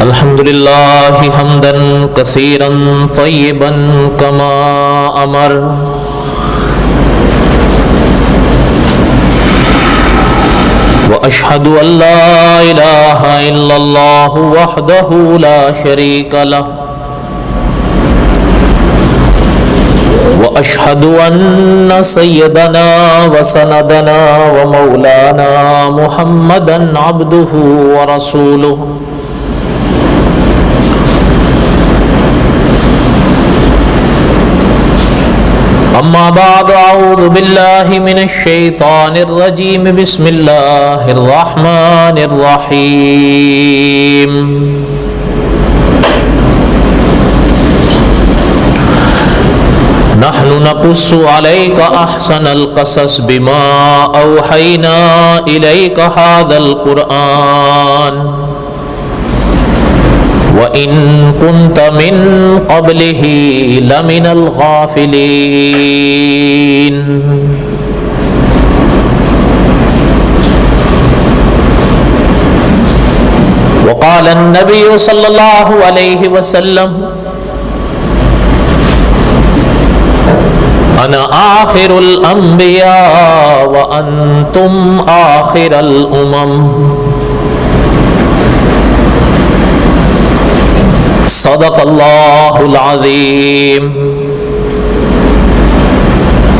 الحمد لله حمدا كثيرا طيبا كما أمر وأشهد أن لا إله إلا الله وحده لا شريك له وأشهد أن سيدنا وسندنا ومولانا محمدا عبده ورسوله أما بعد أعوذ بالله من الشيطان الرجيم بسم الله الرحمن الرحيم نحن نقص عليك أحسن القصص بما أوحينا إليك هذا القرآن وَإِن كُنْتَ مِن قَبْلِهِ لَمِنَ الْغَافِلِينَ وقال النبي صلى الله عليه وسلم أنا آخر الأنبياء وأنتم آخر الأمم صدق الله العظيم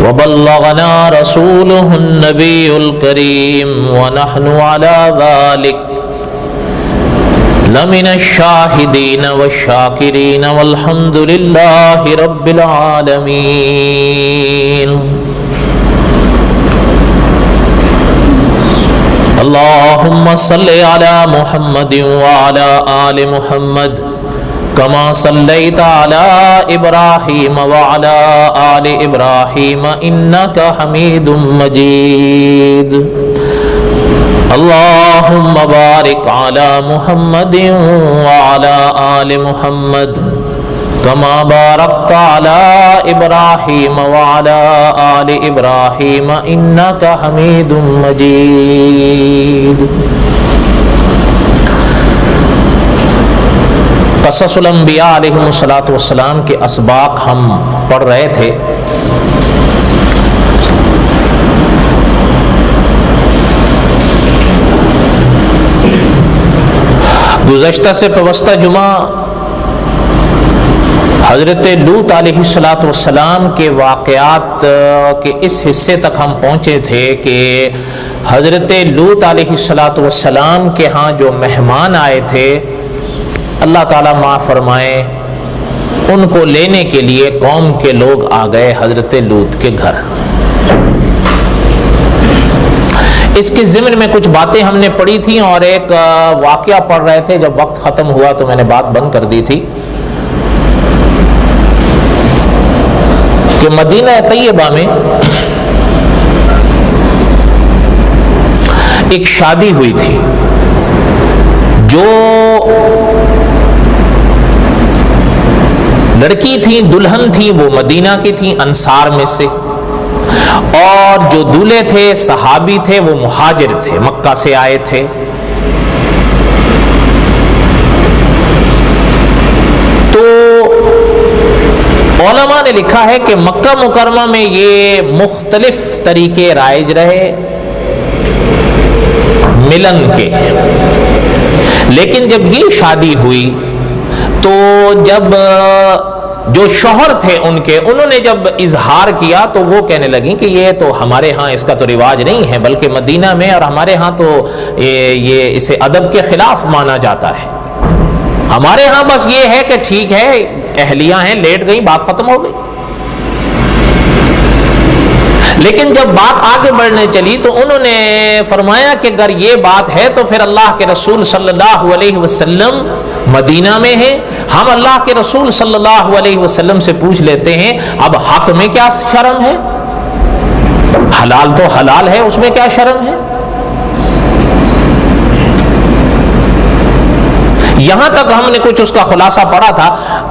وبلغنا رسوله النبي الكريم ونحن على ذلك لمن الشاهدين والشاكرين والحمد لله رب العالمين اللهم صل على محمد وعلى آل محمد كما صليت على إبراهيم وعلى آل إبراهيم إنك حميد مجيد اللهم بارك على محمد وعلى آل محمد كما باركت على إبراهيم وعلى آل إبراهيم إنك حميد مجيد قصص الانبیاء علیہم الصلاۃ والسلام کے اسباق ہم پڑھ رہے تھے۔ گزشتہ سے پوستہ جمعہ حضرت لوط علیہ الصلاۃ والسلام کے واقعات کے اس حصے تک ہم پہنچے تھے کہ حضرت لوط علیہ الصلاۃ والسلام کے ہاں جو مہمان آئے تھے اللہ تعالیٰ معاف فرمائے، ان کو لینے کے لیے قوم کے لوگ آ گئے حضرت لوط کے گھر۔ اس کے ضمن میں کچھ باتیں ہم نے پڑھی تھیں اور ایک واقعہ پڑھ رہے تھے۔ جب وقت ختم ہوا تو میں نے بات بند کر دی تھی کہ مدینہ طیبہ میں ایک شادی ہوئی تھی۔ جو لڑکی تھی، دلہن تھی، وہ مدینہ کی تھی، انصار میں سے، اور جو دولہے تھے، صحابی تھے، وہ مہاجر تھے، مکہ سے آئے تھے۔ تو علماء نے لکھا ہے کہ مکہ مکرمہ میں یہ مختلف طریقے رائج رہے ملن کے، لیکن جب یہ شادی ہوئی تو جب جو شوہر تھے ان کے، انہوں نے جب اظہار کیا تو وہ کہنے لگیں کہ یہ تو ہمارے ہاں اس کا تو رواج نہیں ہے، بلکہ مدینہ میں اور ہمارے ہاں تو یہ اسے ادب کے خلاف مانا جاتا ہے۔ ہمارے ہاں بس یہ ہے کہ ٹھیک ہے، اہلیہ ہیں، لیٹ گئی، بات ختم ہو گئی۔ لیکن جب بات آگے بڑھنے چلی تو انہوں نے فرمایا کہ اگر یہ بات ہے تو پھر اللہ کے رسول صلی اللہ علیہ وسلم مدینہ میں ہیں، ہم اللہ کے رسول صلی اللہ علیہ وسلم سے پوچھ لیتے ہیں اب حق میں کیا شرم ہے، حلال تو حلال ہے، اس میں کیا شرم ہے۔ یہاں تک ہم نے کچھ اس کا خلاصہ پڑھا تھا.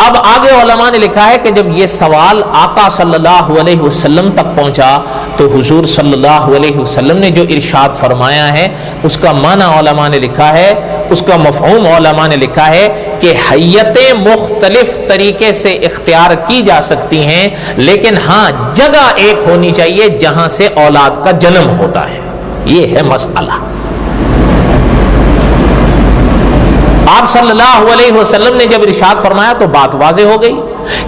اب آگے علماء نے لکھا ہے کہ جب یہ سوال آقا صلی اللہ علیہ وسلم تک پہنچا تو حضور صلی اللہ علیہ وسلم نے جو ارشاد فرمایا ہے اس کا معنی علماء نے لکھا ہے, اس کا مفہوم علماء نے لکھا ہے کہ حیتیں مختلف طریقے سے اختیار کی جا سکتی ہیں, لیکن ہاں جگہ ایک ہونی چاہیے جہاں سے اولاد کا جنم ہوتا ہے. یہ ہے مسئلہ. آپ صلی اللہ علیہ وسلم نے جب ارشاد فرمایا تو بات واضح ہو گئی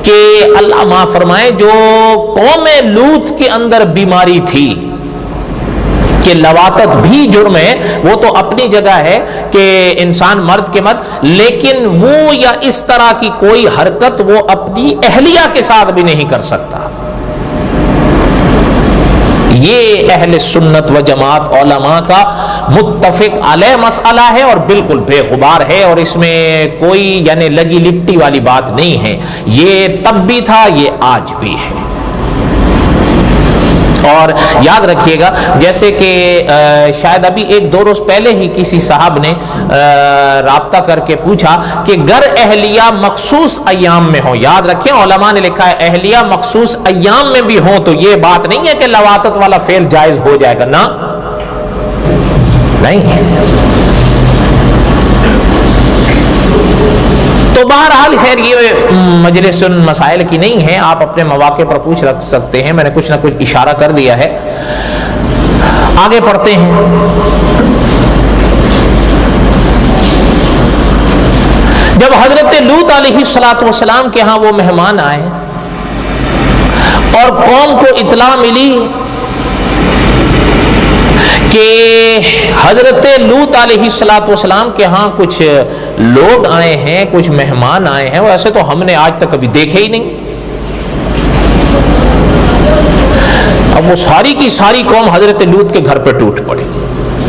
کہ اللہ معاف فرمائے, جو قوم لوط کے اندر بیماری تھی کہ لواطت بھی جرم ہے, وہ تو اپنی جگہ ہے کہ انسان مرد کے مرد, لیکن وہ یا اس طرح کی کوئی حرکت وہ اپنی اہلیہ کے ساتھ بھی نہیں کر سکتا. یہ اہل سنت و جماعت علماء کا متفق علیہ مسئلہ ہے اور بالکل بے غبار ہے, اور اس میں کوئی یعنی لگی لپٹی والی بات نہیں ہے. یہ تب بھی تھا, یہ آج بھی ہے. اور یاد رکھیے گا جیسے کہ شاید ابھی ایک دو روز پہلے ہی کسی صاحب نے رابطہ کر کے پوچھا کہ گر اہلیہ مخصوص ایام میں ہو. یاد رکھیں علماء نے لکھا ہے اہلیہ مخصوص ایام میں بھی ہو تو یہ بات نہیں ہے کہ لواطت والا فعل جائز ہو جائے گا, نا نہیں ہے. تو بہرحال خیر یہ مجلس مسائل کی نہیں ہے, آپ اپنے مواقع پر پوچھ رکھ سکتے ہیں. میں نے کچھ نہ کچھ اشارہ کر دیا ہے. آگے پڑھتے ہیں. جب حضرت لوط علیہ السلام کے ہاں وہ مہمان آئے اور قوم کو اطلاع ملی کہ حضرت لوط علیہ السلام کے ہاں کچھ لوگ آئے ہیں, کچھ مہمان آئے ہیں, ویسے تو ہم نے آج تک کبھی دیکھے ہی نہیں. اب وہ ساری کی ساری قوم حضرت لوط کے گھر پہ ٹوٹ پڑی.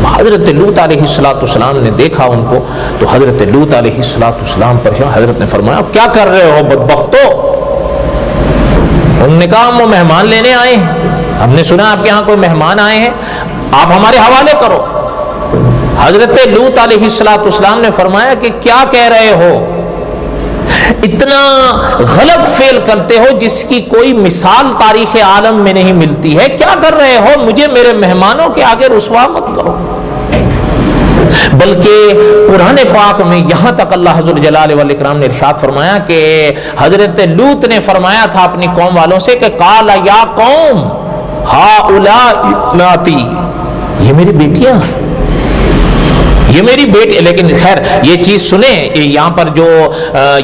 حضرت لوط علیہ السلام نے دیکھا ان کو تو حضرت لوط علیہ السلام پریشان. حضرت نے فرمایا اب کیا کر رہے ہو بدبختو؟ انہوں نے کہا ہم وہ مہمان لینے آئے ہیں, ہم نے سنا آپ کے ہاں کوئی مہمان آئے ہیں, آپ ہمارے حوالے کرو. حضرت لوط علیہ السلام نے فرمایا کہ کیا کہہ رہے ہو, اتنا غلط فعل کرتے ہو جس کی کوئی مثال تاریخ عالم میں نہیں ملتی ہے. کیا کر رہے ہو, مجھے میرے مہمانوں کے آگے رسوا مت کرو. بلکہ قرآن پاک میں یہاں تک اللہ حضور جلال والاکرام نے ارشاد فرمایا کہ حضرت لوط نے فرمایا تھا اپنی قوم والوں سے کہ قال یا قوم ہؤلاء بناتی, یہ میری بیٹیاں, یہ میری بیٹی. لیکن خیر یہ چیز سنیں, یہاں پر جو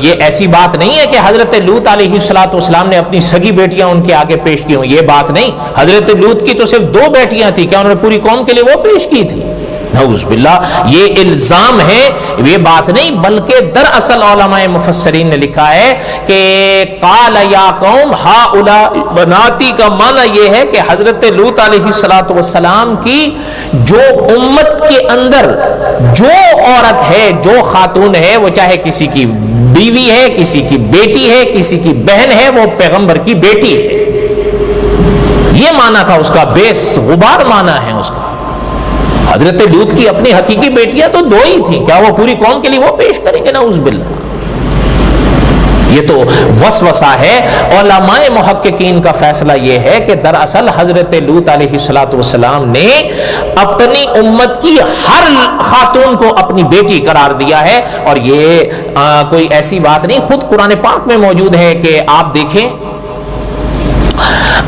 یہ ایسی بات نہیں ہے کہ حضرت لوط علیہ السلام نے اپنی سگی بیٹیاں ان کے آگے پیش کی ہوں, یہ بات نہیں. حضرت لوط کی تو صرف 2 بیٹیاں تھیں, کیا انہوں نے پوری قوم کے لیے وہ پیش کی تھی؟ نعوذ باللہ, یہ الزام ہے, یہ بات نہیں. بلکہ دراصل علماء مفسرین نے لکھا ہے کہ قال یا قوم ہؤلاء بناتی کا معنی یہ ہے کہ حضرت لوط علیہ السلام کی جو امت کے اندر جو عورت ہے, جو خاتون ہے, وہ چاہے کسی کی بیوی ہے, کسی کی بیٹی ہے, کسی کی بہن ہے, وہ پیغمبر کی بیٹی ہے. یہ معنی تھا اس کا, بیس غبار معنی ہے اس کا. حضرت لوط کی اپنی حقیقی بیٹیاں تو 2 ہی تھیں, کیا وہ پوری قوم کے لیے وہ پیش کریں گے؟ نعوذ باللہ. یہ تو وسوسہ ہے. علماء محققین کا فیصلہ یہ ہے کہ دراصل حضرت لوط علیہ السلام نے اپنی امت کی ہر خاتون کو اپنی بیٹی قرار دیا ہے, اور یہ کوئی ایسی بات نہیں, خود قرآن پاک میں موجود ہے کہ آپ دیکھیں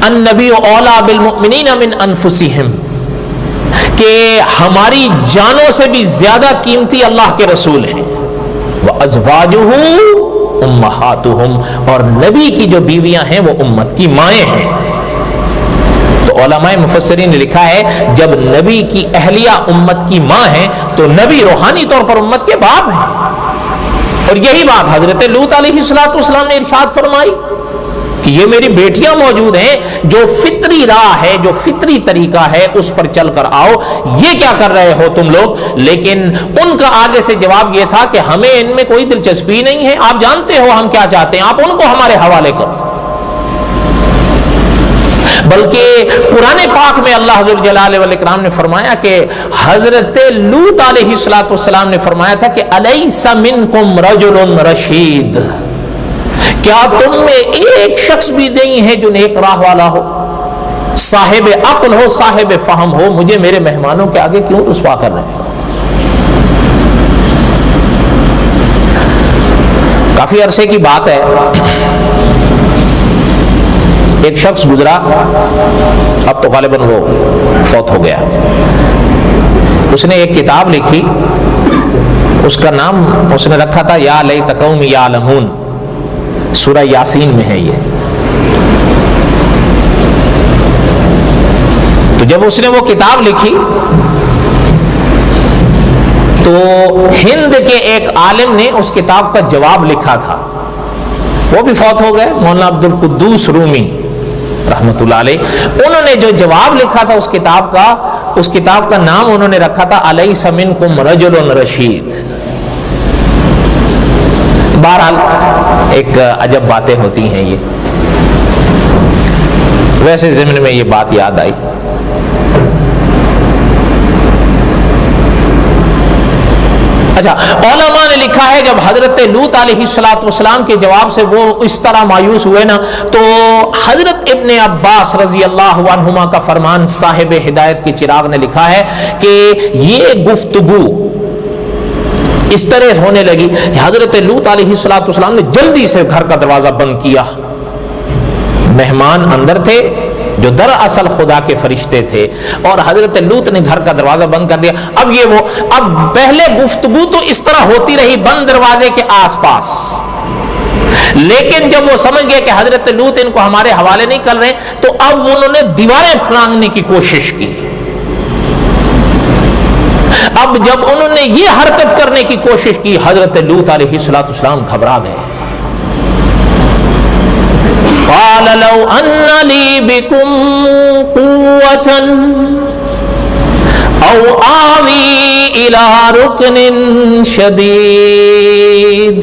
النبی اولیٰ بالمؤمنین من انفسہم, کہ ہماری جانوں سے بھی زیادہ قیمتی اللہ کے رسول ہیں. وَأَزْوَاجُهُ أُمَّهَاتُهُمْ, اور نبی کی جو بیویاں ہیں وہ امت کی مائیں ہیں. تو علماء مفسرین نے لکھا ہے جب نبی کی اہلیہ امت کی ماں ہیں تو نبی روحانی طور پر امت کے باپ ہیں. اور یہی بات حضرت لوط علیہ السلام نے ارشاد فرمائی کہ یہ میری بیٹیاں موجود ہیں, جو فطری راہ ہے, جو فطری طریقہ ہے, اس پر چل کر آؤ. یہ کیا کر رہے ہو تم لوگ؟ لیکن ان کا آگے سے جواب یہ تھا کہ ہمیں ان میں کوئی دلچسپی نہیں ہے, آپ جانتے ہو ہم کیا چاہتے ہیں, آپ ان کو ہمارے حوالے کرو. بلکہ قرآن پاک میں اللہ ذو الجلال والاکرام نے فرمایا کہ حضرت لوط علیہ السلام نے فرمایا تھا کہ الیس منکم رجل رشید، کیا تم میں ایک شخص بھی نہیں ہے جو نیک راہ والا ہو، صاحب عقل ہو، صاحب فہم ہو، مجھے میرے مہمانوں کے آگے کیوں رسوا کر رہے ہیں؟ کافی عرصے کی بات ہے، ایک شخص گزرا، اب تو غالباً وہ فوت ہو گیا، اس نے ایک کتاب لکھی، اس کا نام اس نے رکھا تھا یا لیت قومی یعلمون، سورہ یاسین میں ہے یہ۔ تو جب اس نے وہ کتاب لکھی تو ہند کے ایک عالم نے اس کتاب کا جواب لکھا تھا، وہ بھی فوت ہو گئے، مولانا عبد القدوس رومی رحمۃ اللہ علیہ۔ انہوں نے جو جواب لکھا تھا اس کتاب کا نام انہوں نے رکھا تھا الیس منکم رجل رشید۔ بہرحال ایک عجب باتیں ہوتی ہیں یہ، ویسے ضمن میں یہ بات یاد آئی۔ اچھا، علماء نے لکھا ہے جب حضرت لوط علیہ السلام کے جواب سے وہ اس طرح مایوس ہوئے نا، تو حضرت ابن عباس رضی اللہ عنہما کا فرمان صاحب ہدایت کی چراغ نے لکھا ہے کہ یہ گفتگو اس طرح ہونے لگی کہ حضرت لوط علیہ السلام نے جلدی سے گھر کا دروازہ بند کیا، مہمان اندر تھے جو دراصل خدا کے فرشتے تھے، اور حضرت لوط نے گھر کا دروازہ بند کر دیا۔ اب پہلے گفتگو تو اس طرح ہوتی رہی بند دروازے کے آس پاس، لیکن جب وہ سمجھ گئے کہ حضرت لوط ان کو ہمارے حوالے نہیں کر رہے، تو اب انہوں نے دیواریں پھلانگنے کی کوشش کی۔ اب جب انہوں نے یہ حرکت کرنے کی کوشش کی، حضرت لوط علیہ السلام گھبرا گئے۔ قال لو ان لی بکم قوة او آوی الى رکن شدید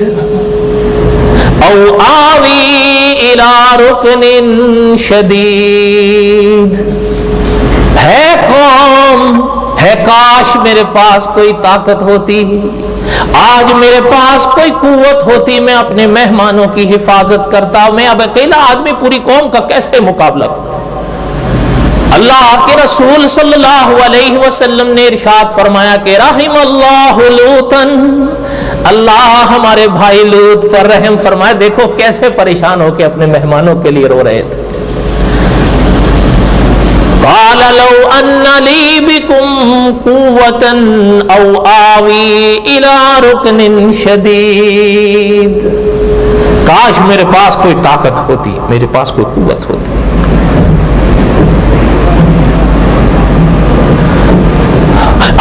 ہے قوم، ہے کاش میرے پاس کوئی طاقت ہوتی، آج میرے پاس کوئی قوت ہوتی، میں اپنے مہمانوں کی حفاظت کرتا، میں اب اکیلا آدمی پوری قوم کا کیسے مقابلہ کروں؟ اللہ کے رسول صلی اللہ علیہ وسلم نے ارشاد فرمایا کہ رحم اللہ لوطن، اللہ ہمارے بھائی لوط پر رحم فرمائے، دیکھو کیسے پریشان ہو کے اپنے مہمانوں کے لیے رو رہے تھے۔ قال لو ان لی بکم قوة او آوی الى رکن شدید، کاش میرے پاس کوئی طاقت ہوتی، میرے پاس کوئی قوت ہوتی۔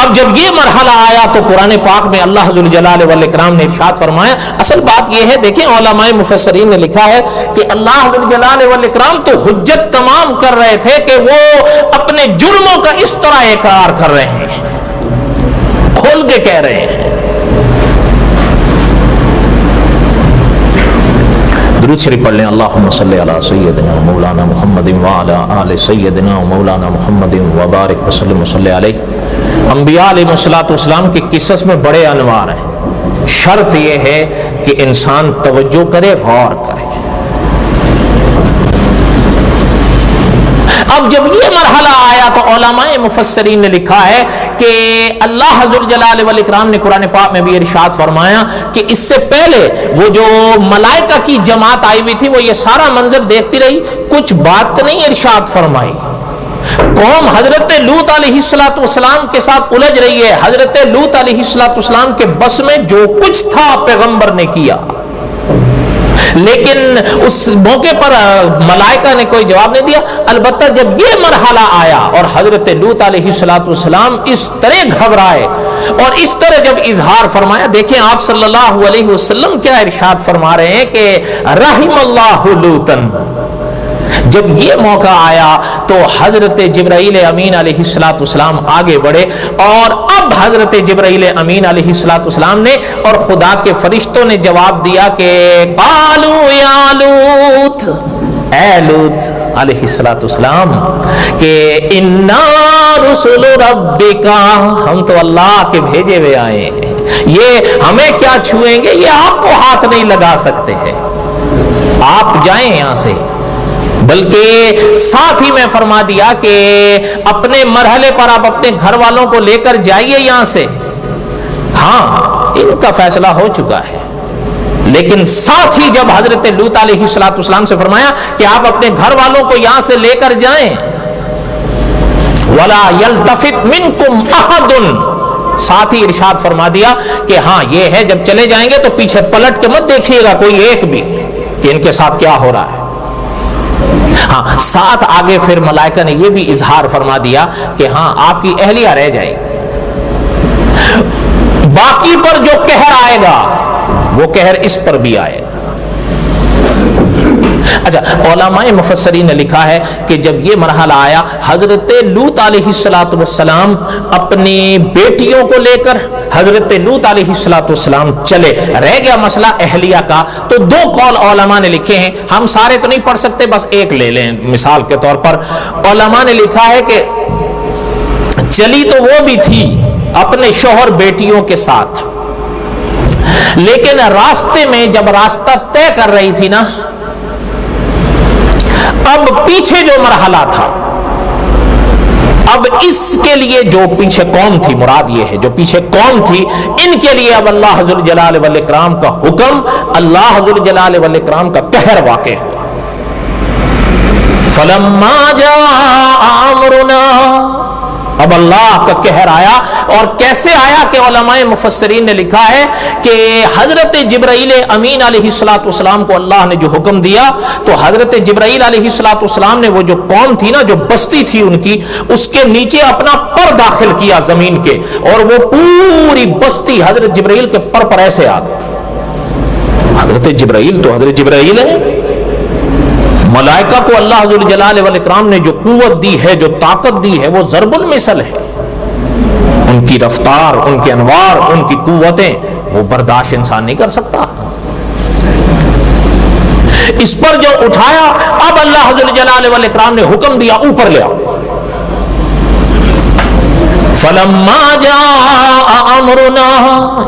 اب جب یہ مرحلہ آیا تو قرآن پاک میں اللہ ذو الجلال والاکرام نے ارشاد فرمایا، اصل بات یہ ہے، دیکھیں علماء مفسرین نے لکھا ہے کہ اللہ ذو الجلال والاکرام تو حجت تمام کر رہے تھے کہ وہ اپنے جرموں کا اس طرح اقرار کر رہے ہیں، کھول کے کہہ رہے ہیں۔ درود شریف پڑھ لیں، اللہم صلی علی سیدنا مولانا محمد وعلی آل سیدنا مولانا محمد وبارک وسلم وصلی علیہ۔ انبیاء علیہ السلام کے قصص میں بڑے انوار ہیں، شرط یہ ہے کہ انسان توجہ کرے، غور کرے۔ اب جب یہ مرحلہ آیا تو علماء مفسرین نے لکھا ہے کہ اللہ ذو الجلال والاکرام نے قرآن پاک میں بھی ارشاد فرمایا کہ اس سے پہلے وہ جو ملائکہ کی جماعت آئی ہوئی تھی وہ یہ سارا منظر دیکھتی رہی، کچھ بات نہیں ارشاد فرمائی۔ قوم حضرت لوط علیہ السلام کے ساتھ الجھ رہی ہے، حضرت لوط علیہ السلام کے بس میں جو کچھ تھا پیغمبر نے کیا، لیکن اس موقع پر ملائکہ نے کوئی جواب نہیں دیا۔ البتہ جب یہ مرحلہ آیا اور حضرت لوط علیہ السلام اس طرح گھبرائے اور اس طرح جب اظہار فرمایا، دیکھیں آپ صلی اللہ علیہ وسلم کیا ارشاد فرما رہے ہیں کہ رحم اللہ لوطن۔ جب یہ موقع آیا تو حضرت جبرائیل امین علیہ السلام آگے بڑھے، اور اب حضرت جبرائیل امین علیہ السلام نے اور خدا کے فرشتوں نے جواب دیا کہ قالوا یا لوط، اے لوط علیہ السلام کہ انا رسول ربک، ہم تو اللہ کے بھیجے ہوئے آئے ہیں، یہ ہمیں کیا چھوئیں گے، یہ آپ کو ہاتھ نہیں لگا سکتے ہیں، آپ جائیں یہاں سے۔ بلکہ ساتھ ہی میں فرما دیا کہ اپنے مرحلے پر آپ اپنے گھر والوں کو لے کر جائیے یہاں سے، ہاں ان کا فیصلہ ہو چکا ہے، لیکن ساتھ ہی جب حضرت لوط علیہ السلام سے فرمایا کہ آپ اپنے گھر والوں کو یہاں سے لے کر جائیں، وَلَا يَلْتَفِتْ مِنْكُمْ أَحَدٌ، ساتھ ہی ارشاد فرما دیا کہ ہاں یہ ہے جب چلے جائیں گے تو پیچھے پلٹ کے مت دیکھیے گا کوئی ایک بھی کہ ان کے ساتھ کیا ہو رہا ہے۔ ہاں ساتھ آگے پھر ملائکہ نے یہ بھی اظہار فرما دیا کہ ہاں آپ کی اہلیہ رہ جائے گی، باقی پر جو قہر آئے گا وہ قہر اس پر بھی آئے گا۔ اچھا، علماء مفسرین نے لکھا ہے کہ جب یہ مرحلہ آیا، حضرت لوط علیہ السلام اپنی بیٹیوں کو لے کر حضرت لوط علیہ السلام چلے، رہ گیا مسئلہ اہلیہ کا، تو دو قول علماء نے لکھے ہیں، ہم سارے تو نہیں پڑھ سکتے، بس ایک لے لیں مثال کے طور پر۔ علماء نے لکھا ہے کہ چلی تو وہ بھی تھی اپنے شوہر بیٹیوں کے ساتھ، لیکن راستے میں جب راستہ طے کر رہی تھی نا، اب پیچھے جو مرحلہ تھا، اب اس کے لیے جو پیچھے قوم تھی، مراد یہ ہے جو پیچھے قوم تھی، ان کے لیے اب اللہ ذوالجلال والاکرام کا حکم، اللہ ذوالجلال والاکرام کا قہر واقع ہوا۔ فلما جاء امرنا، اب اللہ کا قہر آیا، اور کیسے آیا کہ علماء مفسرین نے لکھا ہے کہ حضرت جبرائیل امین علیہ السلام کو اللہ نے جو حکم دیا، تو حضرت جبرائیل علیہ السلام نے وہ جو قوم تھی نا، جو بستی تھی ان کی، اس کے نیچے اپنا پر داخل کیا زمین کے، اور وہ پوری بستی حضرت جبرائیل کے پر پر ایسے آ گئی۔ حضرت جبرائیل تو حضرت جبرائیل ہے، ملائکہ کو اللہ ذوالجلال والاکرام نے جو قوت دی ہے، جو طاقت دی ہے، وہ ضرب المثل ہے، ان کی رفتار، ان کے انوار، ان کی قوتیں وہ برداشت انسان نہیں کر سکتا۔ اس پر جو اٹھایا، اب اللہ ذوالجلال والاکرام نے حکم دیا اوپر لے آؤ۔ فلما جاء امرنا،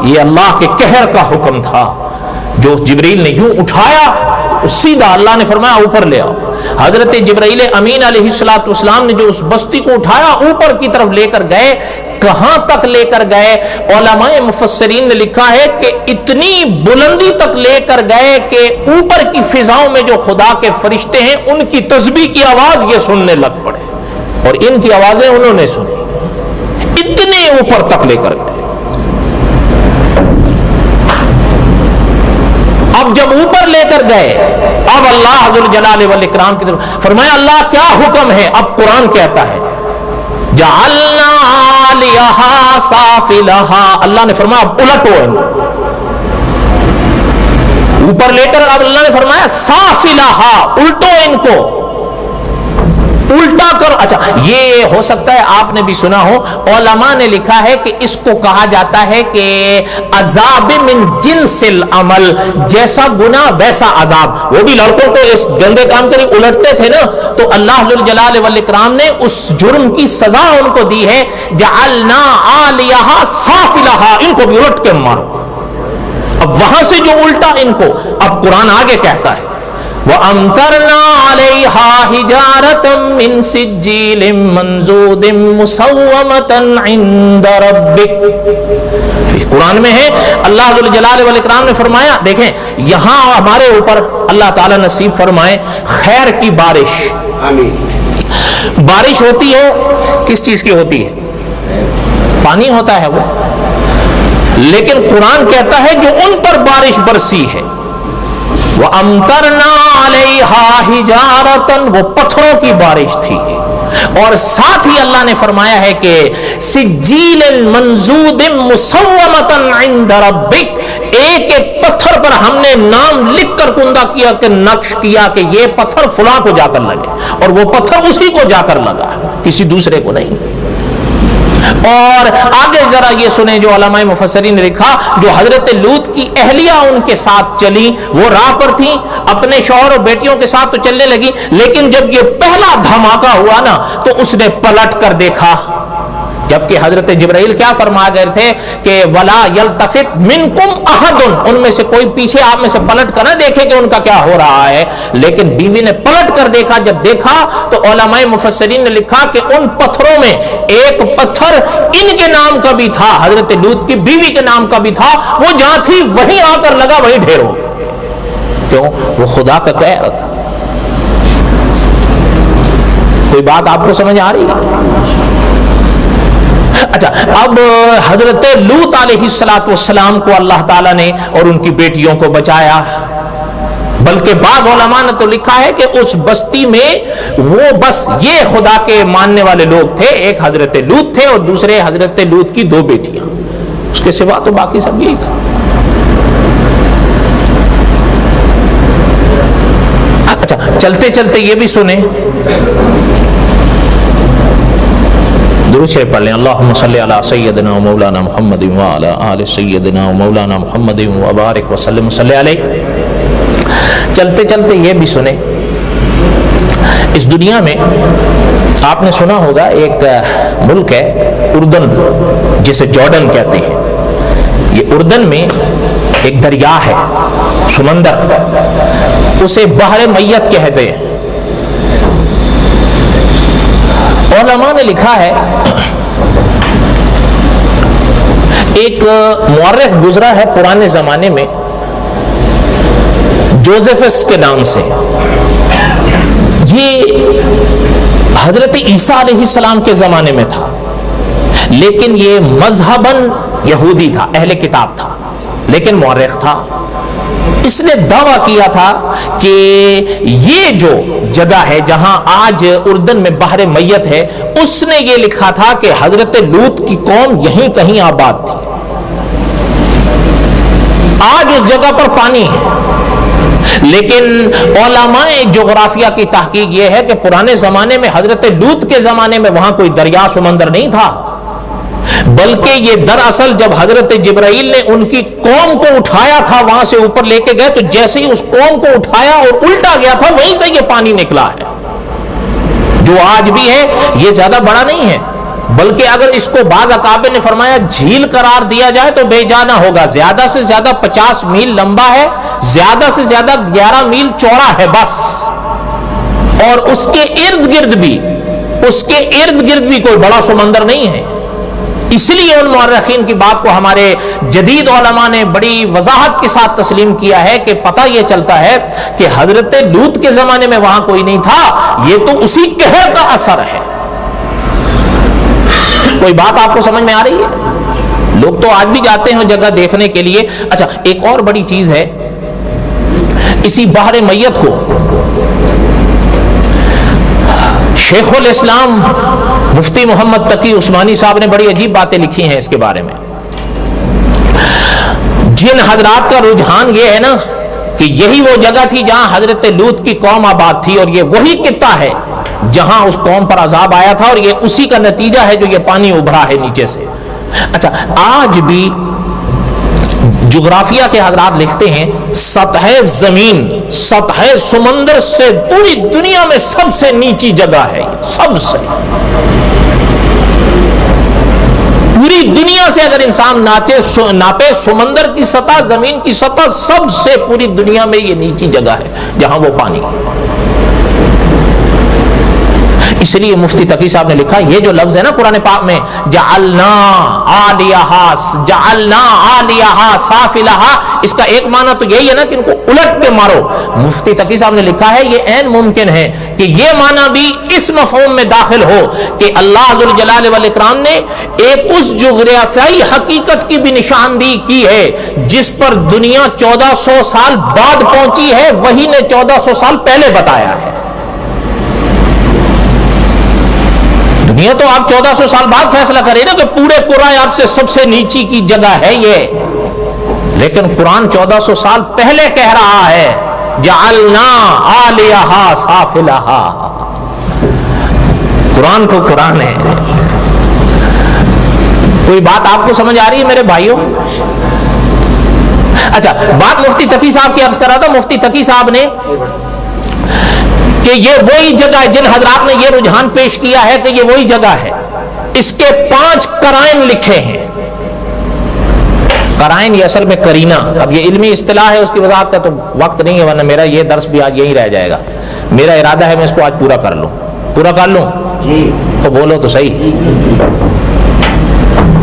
یہ اللہ کے قہر کا حکم تھا، جو جبرائیل نے یوں اٹھایا، سیدھا اللہ نے فرمایا اوپر لے آؤ۔ حضرت جبرائیل امین علیہ السلام نے جو اس بستی کو اٹھایا، اوپر کی طرف لے کر گئے۔ کہاں تک لے کر گئے؟ علماء مفسرین نے لکھا ہے کہ اتنی بلندی تک لے کر گئے کہ اوپر کی فضاؤں میں جو خدا کے فرشتے ہیں، ان کی تسبیح کی آواز یہ سننے لگ پڑے، اور ان کی آوازیں انہوں نے سنی، اتنے اوپر تک لے کر گئے۔ اب جب اوپر لے کر گئے، اب اللہ ذوالجلال والاکرام کی طرف فرمایا اللہ کیا حکم ہے؟ اب قرآن کہتا ہے جعلنا علیہا سافلہا، اللہ نے فرمایا اب الٹو ان کو، اوپر لے کر اب اللہ نے فرمایا سافلہا، الٹو ان کو، الٹا کرو۔ اچھا، یہ ہو سکتا ہے آپ نے بھی سنا ہو، علماء نے لکھا ہے کہ اس کو کہا جاتا ہے کہ عذاب من جنس العمل، جیسا گناہ ویسا عذاب۔ وہ بھی لڑکوں کو اس گندے کام کے لیے الٹتے تھے نا، تو اللہ ذوالجلال والاکرام نے اس جرم کی سزا ان کو دی ہے، جعلنا عالیہا سافلہا، ان کو بھی الٹ کے مارو۔ اب وہاں سے جو الٹا ان کو، اب قرآن آگے کہتا ہے وَأَمْطَرْنَا عَلَيْهَا حِجَارَةً مِّن سِجِّيلٍ مَّنضُودٍ مُّسَوَّمَةً عِندَ رَبِّكَ، قرآن میں ہے۔ اللہ ذوالجلال والاکرام نے فرمایا، دیکھیں یہاں ہمارے اوپر اللہ تعالیٰ نصیب فرمائے خیر کی بارش۔ بارش ہوتی ہے کس چیز کی ہوتی ہے؟ پانی ہوتا ہے وہ، لیکن قرآن کہتا ہے جو ان پر بارش برسی ہے، وَأَمْطَرْنَا عَلَيْهَا حِجَارَةً، وہ پتھروں کی بارش تھی، اور ساتھ ہی اللہ نے فرمایا ہے کہ سِجِّيلٍ مَّنضُودٍ مُّسَوَّمَةً عِندَ رَبِّكَ، ایک ایک پتھر پر ہم نے نام لکھ کر کندہ کیا کہ نقش کیا کہ یہ پتھر فلاں کو جا کر لگے، اور وہ پتھر اسی کو جا کر لگا، کسی دوسرے کو نہیں۔ اور آگے ذرا یہ سنیں جو علماء مفسرین نے لکھا، جو حضرت لوط کی اہلیہ ان کے ساتھ چلی، وہ راہ پر تھیں، اپنے شوہر اور بیٹیوں کے ساتھ تو چلنے لگی، لیکن جب یہ پہلا دھماکہ ہوا نا تو اس نے پلٹ کر دیکھا، جبکہ حضرت جبرائیل کیا فرما گئے تھے کہ وَلَا يَلْتَفِتْ مِنْكُمْ أَحَدٌ، ان میں سے کوئی پیچھے آپ میں سے پلٹ کر نہ دیکھے کہ ان کا کیا ہو رہا ہے، لیکن بیوی نے پلٹ کر دیکھا، جب دیکھا تو علماء مفسرین نے لکھا کہ ان پتھروں میں ایک پتھر ان کے نام کا بھی تھا، حضرت لوط کی بیوی کے نام کا بھی تھا، وہ جہاں تھی وہیں آ کر لگا، وہیں ڈھیر ہو، کیوں؟ وہ خدا کا قہر تھا۔ کوئی بات آپ کو سمجھ آ رہی ہے؟ اچھا، اب حضرت لوط علیہ السلام کو اللہ تعالیٰ نے اور ان کی بیٹیوں کو بچایا، بلکہ بعض علماء نے تو لکھا ہے کہ اس بستی میں وہ بس یہ خدا کے ماننے والے لوگ تھے، ایک حضرت لوط تھے اور دوسرے حضرت لوط کی 2 بیٹیاں، اس کے سوا تو باقی سب یہی تھا۔ اچھا، چلتے چلتے یہ بھی سنیں، درود شریف پڑھ لیں، اللہم صلی علی سیدنا و مولانا محمد و علی آل سیدنا و مولانا محمد و بارک وسلم صلی علیہ۔ چلتے چلتے یہ بھی سنیں، اس دنیا میں آپ نے سنا ہوگا ایک ملک ہے اردن، جسے جارڈن کہتے ہیں، یہ اردن میں ایک دریا ہے، سمندر، اسے بحر میت کہتے ہیں۔ علماء نے لکھا ہے، ایک مورخ گزرا ہے پرانے زمانے میں جوزفس کے نام سے، یہ حضرت عیسیٰ علیہ السلام کے زمانے میں تھا، لیکن یہ مذہباً یہودی تھا، اہل کتاب تھا، لیکن مورخ تھا۔ اس نے دعویٰ کیا تھا کہ یہ جو جگہ ہے جہاں آج اردن میں بحر میت ہے، اس نے یہ لکھا تھا کہ حضرت لوط کی قوم یہیں کہیں آباد تھی، آج اس جگہ پر پانی ہے، لیکن علماء جغرافیہ کی تحقیق یہ ہے کہ پرانے زمانے میں حضرت لوط کے زمانے میں وہاں کوئی دریا سمندر نہیں تھا، بلکہ یہ دراصل جب حضرت جبرائیل نے ان کی قوم کو اٹھایا تھا، وہاں سے اوپر لے کے گئے، تو جیسے ہی اس قوم کو اٹھایا اور الٹا گیا تھا، وہیں سے یہ پانی نکلا ہے، جو آج بھی ہے۔ یہ زیادہ بڑا نہیں ہے، بلکہ اگر اس کو بعض اکابر نے فرمایا جھیل قرار دیا جائے تو بے جانا ہوگا، زیادہ سے زیادہ 50 میل لمبا ہے، زیادہ سے زیادہ 11 میل چوڑا ہے بس، اور اس کے ارد گرد بھی کوئی بڑا سمندر نہیں ہے۔ اس لیے ان مورخین کی بات کو ہمارے جدید علماء نے بڑی وضاحت کے ساتھ تسلیم کیا ہے کہ پتہ یہ چلتا ہے کہ حضرت لوط کے زمانے میں وہاں کوئی نہیں تھا، یہ تو اسی قہر کا اثر ہے۔ کوئی بات آپ کو سمجھ میں آ رہی ہے؟ لوگ تو آج بھی جاتے ہیں جگہ دیکھنے کے لیے۔ اچھا، ایک اور بڑی چیز ہے، اسی بحر میت کو شیخ الاسلام مفتی محمد تقی عثمانی صاحب نے بڑی عجیب باتیں لکھی ہیں اس کے بارے میں۔ جن حضرات کا رجحان یہ ہے نا کہ یہی وہ جگہ تھی جہاں حضرت لوط کی قوم آباد تھی، اور یہ وہی خطہ ہے جہاں اس قوم پر عذاب آیا تھا، اور یہ اسی کا نتیجہ ہے جو یہ پانی ابھرا ہے نیچے سے۔ اچھا، آج بھی جغرافیہ کے حضرات لکھتے ہیں سطح زمین، سطح سمندر سے پوری دنیا میں سب سے نیچی جگہ ہے، سب سے پوری دنیا سے اگر انسان ناپے سمندر کی سطح، زمین کی سطح، سب سے پوری دنیا میں یہ نیچی جگہ ہے جہاں وہ پانی۔ اس لیے مفتی تقی صاحب نے لکھا، یہ جو لفظ ہے نا قرآن پاک میں جعلنا عالیہا سافلہا، اس کا ایک معنی تو یہی ہے نا کہ ان کو الٹ کے مارو۔ مفتی تقی صاحب نے لکھا ہے یہ عین ممکن ہے کہ یہ معنی بھی اس مفہوم میں داخل ہو کہ اللہ ذوالجلال والاکرام نے ایک اس جغرافیائی حقیقت کی بھی نشاندہی کی ہے جس پر دنیا 1400 سال بعد پہنچی ہے، وہی نے 1400 سال پہلے بتایا ہے۔ دنیا تو آپ 1400 سال بعد فیصلہ کرے نا کہ پورے قرآن آپ سے سب سے نیچی کی جگہ ہے یہ، لیکن قرآن 1400 سال پہلے کہہ رہا ہے جعلنا عالیہا سافلہا۔ قرآن تو قرآن ہے۔ کوئی بات آپ کو سمجھ آ رہی ہے میرے بھائیوں؟ اچھا، بات مفتی تقی صاحب کی عرض کر رہا تھا. مفتی تقی صاحب نے کہ یہ وہی جگہ ہے، جن حضرات نے یہ رجحان پیش کیا ہے کہ یہ وہی جگہ ہے، اس کے 5 قرائن لکھے ہیں. قرائن یہ اصل میں کرینہ، اب یہ علمی اصطلاح ہے، اس کی وضاحت کا تو وقت نہیں ہے، ورنہ میرا یہ درس بھی آج یہی رہ جائے گا. میرا ارادہ ہے میں اس کو آج پورا کر لوں. پورا کر لوں تو بولو تو صحیح.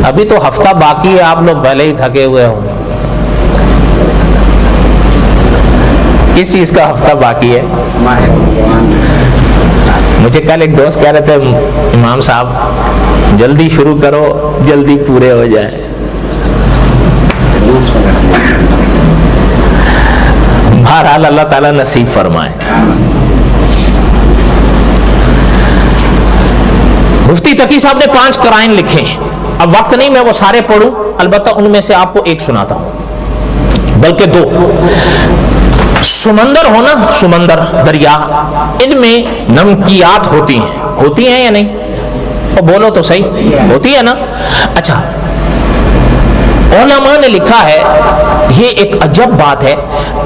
ابھی تو ہفتہ باقی ہے، آپ لوگ پہلے ہی تھکے ہوئے ہوں. کس چیز کا ہفتہ باقی ہے؟ مجھے کل ایک دوست کہہ رہے تھے امام صاحب جلدی شروع کرو جلدی پورے ہو جائیں. بہرحال اللہ تعالیٰ نصیب فرمائے. مفتی تقی صاحب نے 5 قرائن لکھے ہیں. اب وقت نہیں میں وہ سارے پڑھوں، البتہ ان میں سے آپ کو ایک سناتا ہوں، بلکہ 2. سمندر ہونا، سمندر دریا، ان میں نمکیات ہوتی ہیں یا نہیں؟ بولو تو صحیح، ہوتی ہے نا. اچھا، علماء نے لکھا ہے یہ ایک عجب بات ہے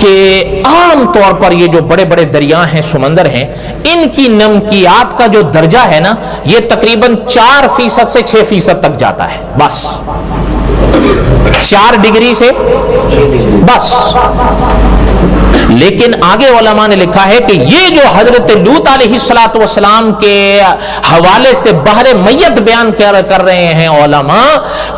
کہ عام طور پر یہ جو بڑے بڑے دریا ہیں، سمندر ہیں، ان کی نمکیات کا جو درجہ ہے نا، یہ تقریباً 4% سے 6% تک جاتا ہے. بس 4 ڈگری سے بس. لیکن آگے علماء نے لکھا ہے کہ یہ جو حضرت لوط علیہ السلام کے حوالے سے بحر میت بیان کر رہے ہیں علماء،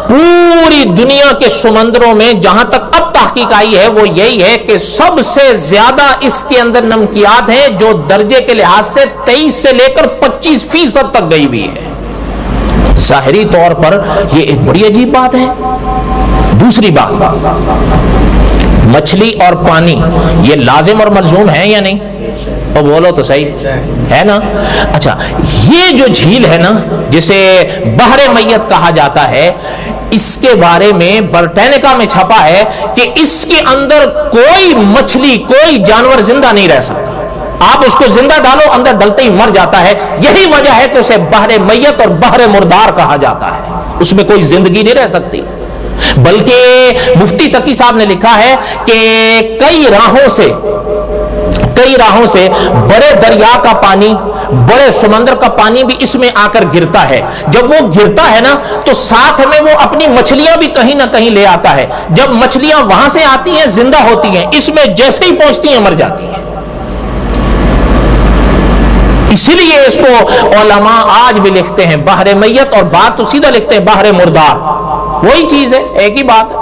پوری دنیا کے سمندروں میں جہاں تک اب تحقیق آئی ہے وہ یہی ہے کہ سب سے زیادہ اس کے اندر نمکیات ہیں جو درجے کے لحاظ سے 23 سے لے کر 25% تک گئی ہوئی ہے. ظاہری طور پر یہ ایک بڑی عجیب بات ہے. دوسری بات، مچھلی اور پانی یہ لازم اور ملزوم ہے یا نہیں؟ اور بولو تو صحیح ہے نا. اچھا، یہ جو جھیل ہے نا جسے بحر میت کہا جاتا ہے، اس کے بارے میں برٹینیکا میں چھپا ہے کہ اس کے اندر کوئی مچھلی، کوئی جانور زندہ نہیں رہ سکتا. آپ اس کو زندہ ڈالو، اندر ڈلتے ہی مر جاتا ہے. یہی وجہ ہے کہ اسے بحر میت اور بحر مردار کہا جاتا ہے. اس میں کوئی زندگی نہیں رہ سکتی. بلکہ مفتی تقی صاحب نے لکھا ہے کہ کئی راہوں سے بڑے دریا کا پانی، بڑے سمندر کا پانی بھی اس میں آ کر گرتا ہے. جب وہ گرتا ہے نا تو ساتھ میں وہ اپنی مچھلیاں بھی کہیں نہ کہیں لے آتا ہے. جب مچھلیاں وہاں سے آتی ہیں زندہ ہوتی ہیں، اس میں جیسے ہی پہنچتی ہیں مر جاتی ہیں. اسی لیے اس کو علماء آج بھی لکھتے ہیں بحر میت، اور بات تو سیدھا لکھتے ہیں بحر مردار. وہی چیز ہے، ایک ہی بات.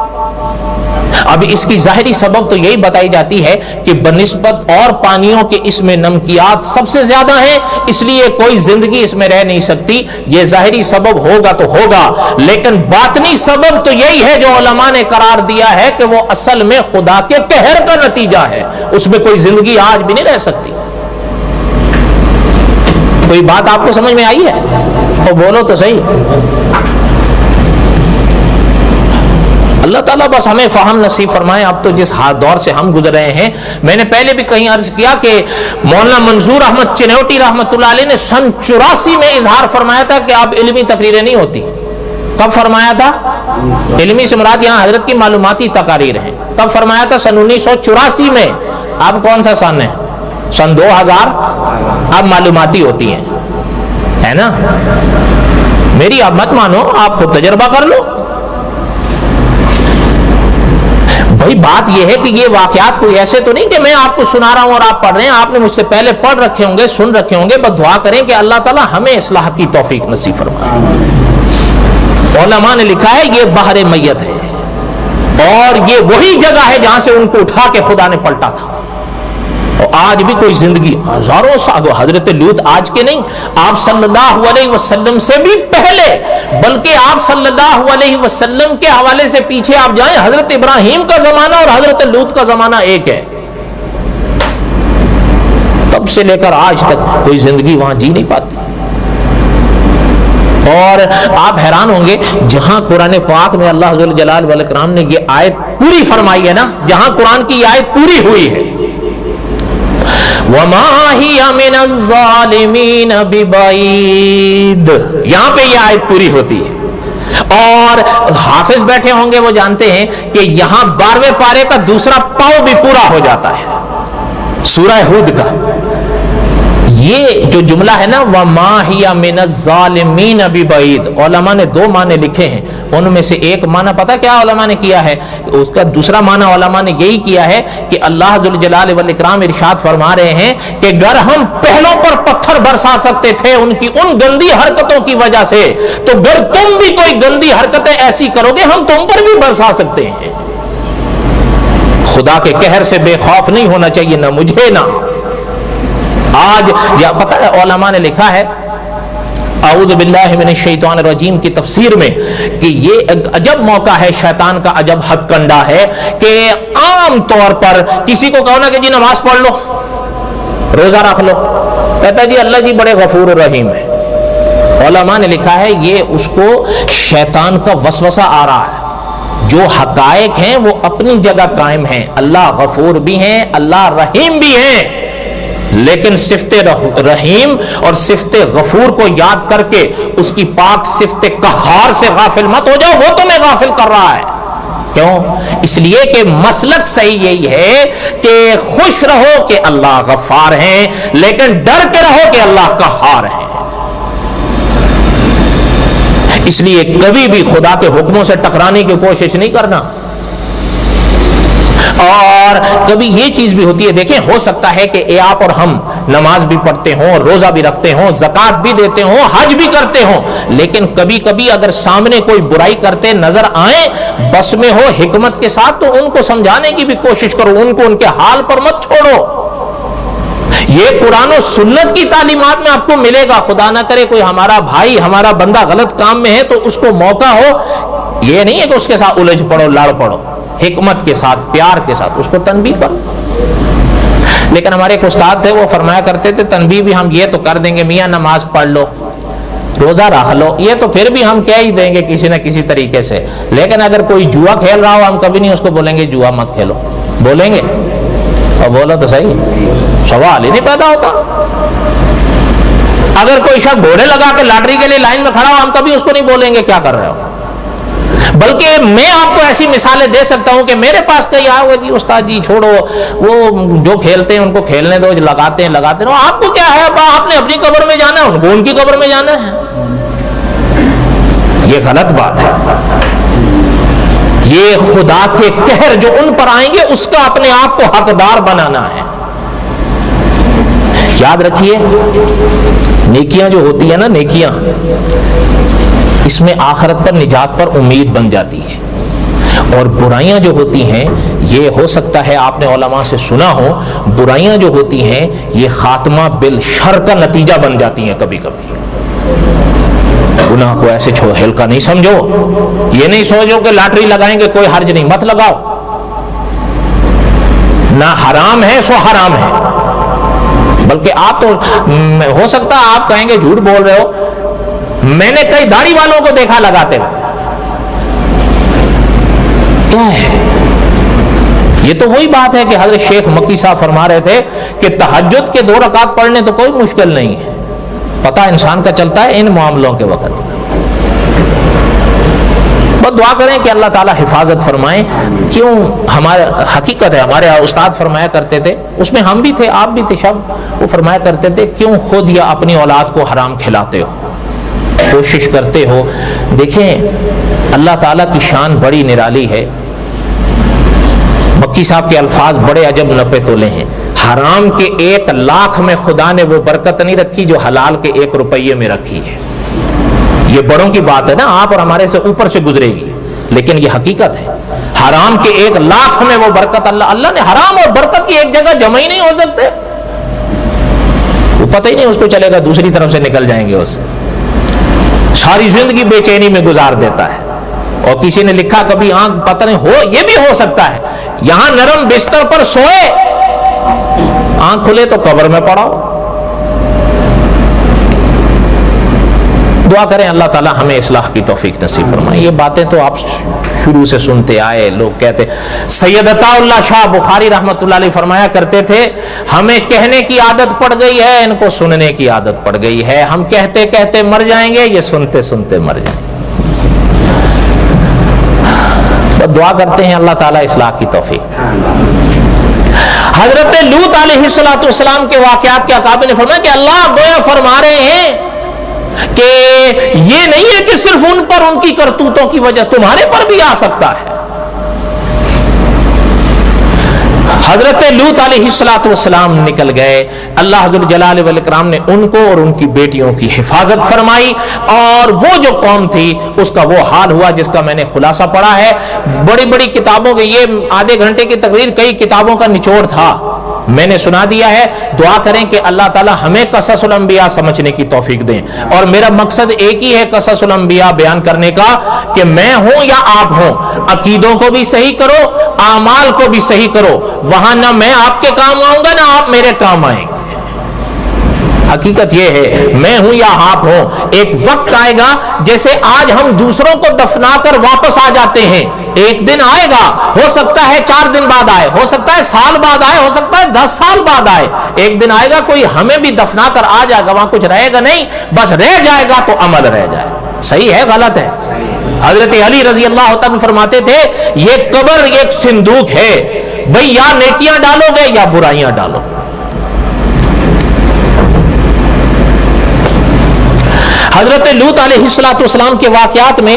اب اس کی ظاہری سبب تو یہی بتائی جاتی ہے کہ بنسبت اور پانیوں کے اس میں نمکیات سب سے زیادہ ہیں، اس لیے کوئی زندگی اس میں رہ نہیں سکتی. یہ ظاہری سبب ہوگا تو ہوگا، لیکن باطنی سبب تو یہی ہے جو علماء نے قرار دیا ہے کہ وہ اصل میں خدا کے قہر کا نتیجہ ہے. اس میں کوئی زندگی آج بھی نہیں رہ سکتی. کوئی بات آپ کو سمجھ میں آئی ہے؟ تو بولو تو صحیح. اللہ تعالیٰ بس ہمیں فہم نصیب فرمائے. اب تو جس دور سے ہم گزر رہے ہیں، میں نے پہلے بھی کہیں عرض کیا کہ مولانا منظور احمد چنوٹی رحمۃ اللہ علیہ نے سن 84 میں اظہار فرمایا تھا کہ اب علمی تقریریں نہیں ہوتی. کب فرمایا تھا؟ علمی سے مراد یہاں حضرت کی معلوماتی تقاریر ہیں. کب فرمایا تھا؟ سن 1984 میں. اب کون سا سن ہے؟ سن 2000. اب معلوماتی ہوتی ہیں، ہے نا. میری اب مت مانو، آپ خود تجربہ کر لو. بھائی بات یہ ہے کہ یہ واقعات کوئی ایسے تو نہیں کہ میں آپ کو سنا رہا ہوں اور آپ پڑھ رہے ہیں. آپ نے مجھ سے پہلے پڑھ رکھے ہوں گے، سن رکھے ہوں گے. بس دعا کریں کہ اللہ تعالیٰ ہمیں اصلاح کی توفیق نصیب فرمائے. علماء نے لکھا ہے یہ بحر میت ہے، اور یہ وہی جگہ ہے جہاں سے ان کو اٹھا کے خدا نے پلٹا تھا. اور آج بھی کوئی زندگی ہزاروں سال، حضرت لوط آج کے نہیں، آپ صلی اللہ علیہ وسلم سے بھی پہلے، بلکہ آپ صلی اللہ علیہ وسلم کے حوالے سے پیچھے آپ جائیں، حضرت ابراہیم کا زمانہ اور حضرت لوط کا زمانہ ایک ہے. تب سے لے کر آج تک کوئی زندگی وہاں جی نہیں پاتی. اور آپ حیران ہوں گے، جہاں قرآن پاک میں اللہ ذو الجلال والاکرام نے یہ آیت پوری فرمائی ہے نا، جہاں قرآن کی یہ آیت پوری ہوئی ہے، وَمَا هِيَ مِنَ الظَّالِمِينَ بِبَعِيدٍ، یہاں پہ یہ آیت پوری ہوتی ہے. اور حافظ بیٹھے ہوں گے وہ جانتے ہیں کہ یہاں 12ویں پارے کا دوسرا پاؤ بھی پورا ہو جاتا ہے سورہ ہود کا. یہ جو جملہ ہے نا وَمَا هِيَ مِنَ الظَّالِمِينَ بِبَعِيدٍ، علماء نے 2 معنی لکھے ہیں. ان میں سے ایک معنی پتہ کیا علماء نے کیا ہے؟ اس کا دوسرا معنی علماء نے یہی کیا ہے کہ اللہ ذوالجلال والاکرام ارشاد فرما رہے ہیں کہ اگر ہم پہلوں پر پتھر برسا سکتے تھے ان کی ان گندی حرکتوں کی وجہ سے، تو اگر تم بھی کوئی گندی حرکتیں ایسی کرو گے ہم تم پر بھی برسا سکتے ہیں. خدا کے قہر سے بے خوف نہیں ہونا چاہیے، نہ مجھے نہ آج. یا پتہ ہے علماء نے لکھا ہے اعوذ باللہ من الشیطان الرجیم کی تفسیر میں کہ یہ عجب موقع ہے، شیطان کا عجب ہتھ کنڈا ہے کہ عام طور پر کسی کو کہو نا کہ جی نماز پڑھ لو، روزہ رکھ لو، کہتا ہے جی اللہ جی بڑے غفور الرحیم ہے. علماء نے لکھا ہے یہ اس کو شیطان کا وسوسہ آ رہا ہے. جو حقائق ہیں وہ اپنی جگہ قائم ہیں، اللہ غفور بھی ہیں، اللہ رحیم بھی ہیں، لیکن صفت رحیم اور صفت غفور کو یاد کر کے اس کی پاک صفت قہار سے غافل مت ہو جاؤ، وہ تمہیں غافل کر رہا ہے. کیوں؟ اس لیے کہ مسلک صحیح یہی ہے کہ خوش رہو کہ اللہ غفار ہیں، لیکن ڈر کے رہو کہ اللہ قہار ہیں. اس لیے کبھی بھی خدا کے حکموں سے ٹکرانے کی کوشش نہیں کرنا. اور کبھی یہ چیز بھی ہوتی ہے، دیکھیں ہو سکتا ہے کہ آپ اور ہم نماز بھی پڑھتے ہوں، روزہ بھی رکھتے ہوں، زکوٰۃ بھی دیتے ہوں، حج بھی کرتے ہوں، لیکن کبھی کبھی اگر سامنے کوئی برائی کرتے نظر آئیں، بس میں ہو حکمت کے ساتھ، تو ان کو سمجھانے کی بھی کوشش کرو، ان کو ان کے حال پر مت چھوڑو. یہ قرآن و سنت کی تعلیمات میں آپ کو ملے گا. خدا نہ کرے کوئی ہمارا بھائی، ہمارا بندہ غلط کام میں ہے تو اس کو موقع ہو، یہ نہیں ہے کہ اس کے ساتھ الجھ پڑو، لڑ پڑو، حکمت کے ساتھ، پیار کے ساتھ اس کو تنبیہ کرو. لیکن ہمارے ایک استاد تھے، وہ فرمایا کرتے تھے تنبیہ بھی ہم یہ تو کر دیں گے میاں نماز پڑھ لو، روزہ رکھ لو، یہ تو پھر بھی ہم کہہ ہی دیں گے کسی نہ کسی طریقے سے. لیکن اگر کوئی جوا کھیل رہا ہو ہم کبھی نہیں اس کو بولیں گے جوا مت کھیلو. بولیں گے؟ اور بولو تو صحیح، سوال ہی نہیں پیدا ہوتا. اگر کوئی شخص گھوڑے لگا کے لاٹری کے لیے لائن میں کھڑا ہو ہم کبھی اس کو نہیں بولیں گے کیا کر رہے ہو. بلکہ میں آپ کو ایسی مثالیں دے سکتا ہوں کہ میرے پاس کئی آئے ہوئے جی استاد جی چھوڑو، وہ جو کھیلتے ہیں ان کو کھیلنے دو، لگاتے ہیں آپ کو کیا ہے، آپ نے اپنی قبر میں جانا ہے، ان کو ان کی قبر میں جانا ہے. یہ غلط بات ہے. یہ خدا کے قہر جو ان پر آئیں گے اس کا اپنے آپ کو حقدار بنانا ہے. یاد رکھیے نیکیاں جو ہوتی ہیں نا، نیکیاں اس میں آخرت پر نجات پر امید بن جاتی ہے. اور برائیاں جو ہوتی ہیں یہ ہو سکتا ہے آپ نے علماء سے سنا ہو، برائیاں جو ہوتی ہیں یہ خاتمہ بالشر کا نتیجہ بن جاتی ہیں. کبھی کبھی گناہ کو ایسے ہلکا نہیں سمجھو. یہ نہیں سوچو کہ لاٹری لگائیں گے کوئی حرج نہیں، مت لگاؤ. نہ حرام ہے سو حرام ہے. بلکہ آپ تو ہو سکتا ہے آپ کہیں گے جھوٹ بول رہے ہو، میں نے کئی داڑھی والوں کو دیکھا لگاتے ہوئے. کیا ہے یہ؟ تو وہی بات ہے کہ حضرت شیخ مکی صاحب فرما رہے تھے کہ تہجد کے 2 رکعت پڑھنے تو کوئی مشکل نہیں ہے، پتہ انسان کا چلتا ہے ان معاملوں کے وقت. بس دعا کریں کہ اللہ تعالیٰ حفاظت فرمائیں. کیوں؟ ہمارے حقیقت ہے، ہمارے استاد فرمایا کرتے تھے، اس میں ہم بھی تھے آپ بھی تھے سب، وہ فرمایا کرتے تھے کیوں خود یا اپنی اولاد کو حرام کھلاتے ہو، کوشش کرتے ہو. دیکھیں اللہ تعالیٰ کی شان بڑی نرالی ہے. مکی صاحب کے الفاظ بڑے عجب نپے تولے ہیں. حرام کے 1 لاکھ میں خدا نے وہ برکت نہیں رکھی جو حلال کے 1 روپیے میں رکھی ہے. یہ بڑوں کی بات ہے نا، آپ اور ہمارے سے اوپر سے گزرے گی، لیکن یہ حقیقت ہے. حرام کے 1 لاکھ میں وہ برکت اللہ نے، حرام اور برکت کی ایک جگہ جمع ہی نہیں ہو سکتے. وہ پتہ ہی نہیں اس کو چلے گا دوسری طرف سے نکل جائیں گے، اس ساری زندگی بے چینی میں گزار دیتا ہے. اور کسی نے لکھا کبھی آنکھ پتہ نہیں ہو، یہ بھی ہو سکتا ہے یہاں نرم بستر پر سوئے، آنکھ کھلے تو قبر میں پڑاؤ. دعا کریں اللہ تعالیٰ ہمیں اصلاح کی توفیق نصیب فرمائے. یہ باتیں تو آپ شروع سے سنتے آئے. لوگ کہتے، سید عطا اللہ شاہ بخاری رحمۃ اللہ علیہ فرمایا کرتے تھے ہمیں کہنے کی عادت پڑ گئی ہے، ان کو سننے کی عادت پڑ گئی ہے. ہم کہتے کہتے مر جائیں گے، یہ سنتے سنتے مر جائیں گے. دعا کرتے ہیں اللہ تعالیٰ اصلاح کی توفیق۔ حضرت لوط علیہ السلام کے واقعات کے عقابہ نے فرمایا کہ اللہ گویا فرما رہے ہیں کہ یہ نہیں ہے کہ صرف ان پر ان کی کرتوتوں کی وجہ تمہارے پر بھی آ سکتا ہے۔ حضرت لوط علیہ السلام نکل گئے، اللہ ذو الجلال والاکرام نے ان کو اور ان کی بیٹیوں کی حفاظت فرمائی، اور وہ جو قوم تھی اس کا وہ حال ہوا جس کا میں نے خلاصہ پڑھا ہے۔ بڑی بڑی کتابوں کے، یہ آدھے گھنٹے کی تقریر کئی کتابوں کا نچوڑ تھا، میں نے سنا دیا ہے۔ دعا کریں کہ اللہ تعالی ہمیں قصص الانبیاء سمجھنے کی توفیق دیں، اور میرا مقصد ایک ہی ہے قصص الانبیاء بیان کرنے کا، کہ میں ہوں یا آپ ہوں، عقیدوں کو بھی صحیح کرو، اعمال کو بھی صحیح کرو، وہاں نہ میں آپ کے کام آؤں گا نہ آپ میرے کام آئیں گے۔ حقیقت یہ ہے میں ہوں یا آپ ہوں، ایک وقت آئے گا جیسے آج ہم دوسروں کو دفنا کر واپس آ جاتے ہیں، ایک دن آئے گا، ہو سکتا ہے 4 دن بعد آئے، ہو سکتا ہے سال بعد آئے، ہو سکتا ہے 10 سال بعد آئے، ایک دن آئے گا کوئی ہمیں بھی دفنا کر آ جائے گا، وہاں کچھ رہے گا نہیں، بس رہ جائے گا تو عمل رہ جائے۔ صحیح ہے غلط ہے؟ حضرت علی رضی اللہ عنہ فرماتے تھے یہ قبر ایک صندوق ہے، بھئی یا نیکیاں ڈالو گے یا برائیاں ڈالو۔ حضرت لوط علیہ السلام کے واقعات میں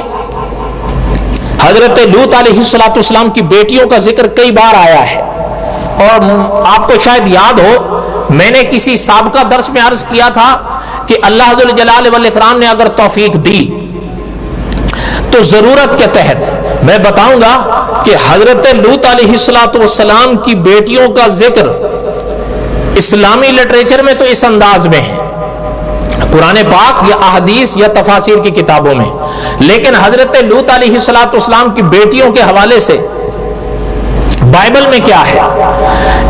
حضرت لوط علیہ السلام کی بیٹیوں کا ذکر کئی بار آیا ہے، اور آپ کو شاید یاد ہو میں نے کسی سابقہ درس میں عرض کیا تھا کہ اللہ ذو الجلال والاکرام نے اگر توفیق دی تو ضرورت کے تحت میں بتاؤں گا کہ حضرت لوط علیہ السلام کی بیٹیوں کا ذکر اسلامی لٹریچر میں تو اس انداز میں ہے، قرآن پاک یا احادیث یا تفاسیر کی کتابوں میں، لیکن حضرت لوط علیہ السلام کی بیٹیوں کے حوالے سے بائبل میں کیا ہے،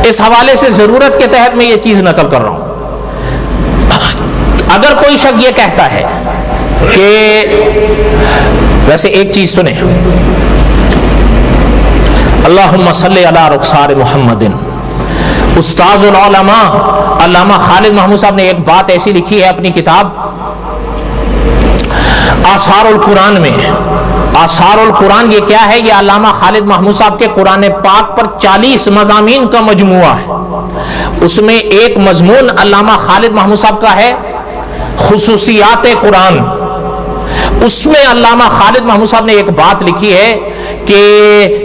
اس حوالے سے ضرورت کے تحت میں یہ چیز نقل کر رہا ہوں۔ اگر کوئی شخص یہ کہتا ہے کہ ویسے ایک چیز سنیں، اللہم صلی علی رخسار محمد، استاذ العلماء علامہ خالد محمود صاحب نے ایک بات ایسی لکھی ہے اپنی کتاب آثار القرآن میں۔ آثار القرآن یہ کیا ہے؟ یہ علامہ خالد محمود صاحب کے قرآن پاک پر 40 مضامین کا مجموعہ ہے، اس میں ایک مضمون علامہ خالد محمود صاحب کا ہے خصوصیات قرآن۔ اس میں علامہ خالد محمود صاحب نے ایک بات لکھی ہے کہ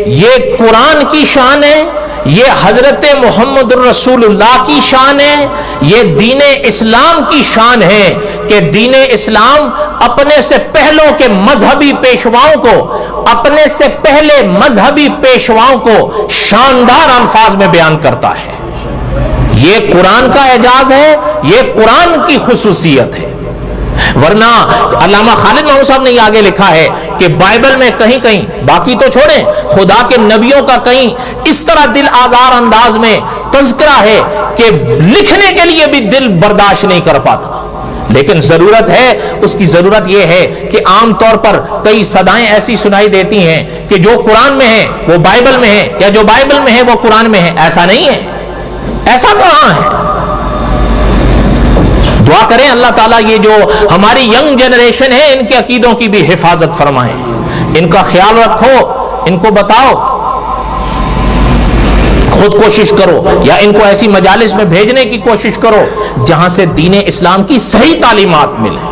یہ قرآن کی شان ہے، یہ حضرت محمد الرسول اللہ کی شان ہے، یہ دین اسلام کی شان ہے کہ دین اسلام اپنے سے پہلوں کے مذہبی پیشواؤں کو، اپنے سے پہلے مذہبی پیشواؤں کو شاندار الفاظ میں بیان کرتا ہے۔ یہ قرآن کا اعجاز ہے، یہ قرآن کی خصوصیت ہے۔ ورنہ علامہ خالد محمود صاحب نے یہ آگے لکھا ہے کہ بائبل میں کہیں کہیں، باقی تو چھوڑیں، خدا کے نبیوں کا کہیں اس طرح دل آزار انداز میں تذکرہ ہے کہ لکھنے کے لیے بھی دل برداشت نہیں کر پاتا، لیکن ضرورت ہے، اس کی ضرورت یہ ہے کہ عام طور پر کئی صدائیں ایسی سنائی دیتی ہیں کہ جو قرآن میں ہے وہ بائبل میں ہے، یا جو بائبل میں ہے وہ قرآن میں ہے۔ ایسا نہیں ہے، ایسا کہاں ہے؟ دعا کریں اللہ تعالیٰ یہ جو ہماری ینگ جنریشن ہے ان کے عقیدوں کی بھی حفاظت فرمائیں، ان کا خیال رکھو، ان کو بتاؤ، خود کوشش کرو یا ان کو ایسی مجالس میں بھیجنے کی کوشش کرو جہاں سے دین اسلام کی صحیح تعلیمات ملیں۔